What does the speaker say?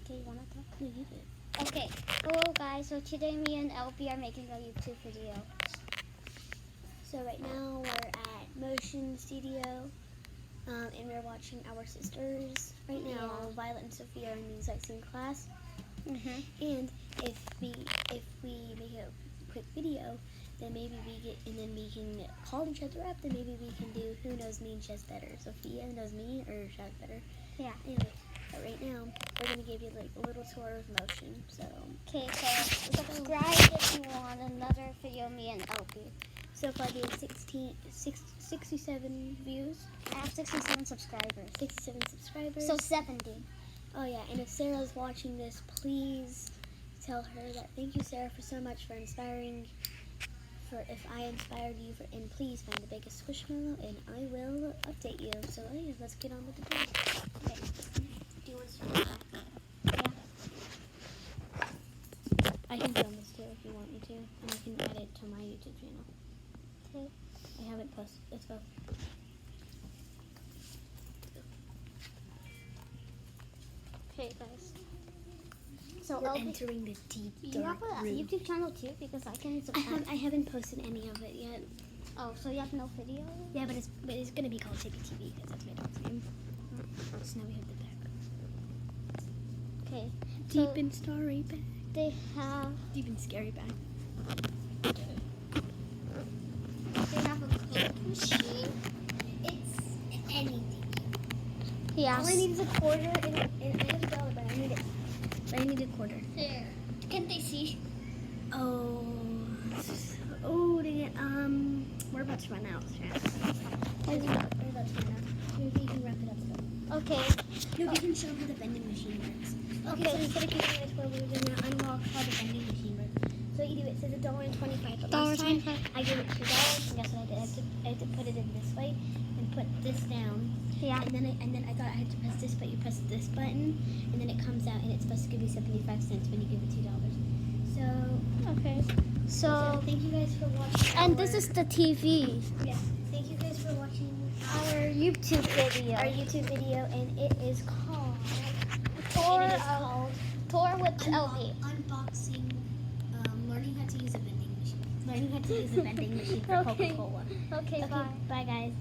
Okay, you wanna talk? No, you did. Okay, hello guys. So today me and Elbie are making a YouTube video. So right now we're at Motion Studio, and we're watching our sisters. Right now, Yeah. Violet and Sophia are in the exact same class. Mhm. And if we make a quick video, then maybe we can call each other up. Then maybe we can do Who Knows Me and Chess Better. Sophia knows me or Chess better. Yeah. Anyway, but right now we're gonna give you like a little tour of Motion. So Okay, so subscribe if you want another video. Me and Elbie. so far we have 67 views. I have 67 subscribers. 67 subscribers. So 70. Oh yeah, and if Sarah's watching this, please tell her that thank you, Sarah, for so much for inspiring. For if I inspired you, and please find the biggest squishmallow, and I will update you. So yeah, let's get on with the day. Okay. Do you want to start? Yeah. I can film this too if you want me to, and I can add it to my YouTube channel. Okay. I haven't posted. Let's go. Okay, guys. So We're Elbie, entering the deep you dark have a room. YouTube channel too, because I can subscribe. I haven't posted any of it yet. Oh, so you have no video? Yeah, but it's gonna be called Tippy TV because that's my dog's name. So now we have the back. Okay. Deep So and starry back. they have Deep and scary back. they have a Coke machine. It's anything. Yes. All I need is a quarter, and I have $1, but I need it. But I need a quarter. Here. Can they see? Oh, dang it. We're about to run out. We're about to run out. Maybe you can wrap it up still. Okay. No, you can show how the vending machine works. Okay, Okay. so instead of keeping this where we're gonna unlock how the vending machine works. So what you do, it says $1.25. But last time I gave it $2, and guess what I did? I had to put it in this way and put this down. Yeah. And then I thought I had to press this, but you press this button, and then it comes out, and it's supposed to give you 75 cents when you give it $2. So Okay. So thank you guys for watching. and this is the TV. Yes. Thank you guys for watching Our YouTube video. our YouTube video, and it is called Tour and it is of called Tour with Elbie. Unboxing, learning how to use a vending machine. Learning how to use a vending machine for Okay. Coca-Cola. Okay, Okay, bye. bye guys.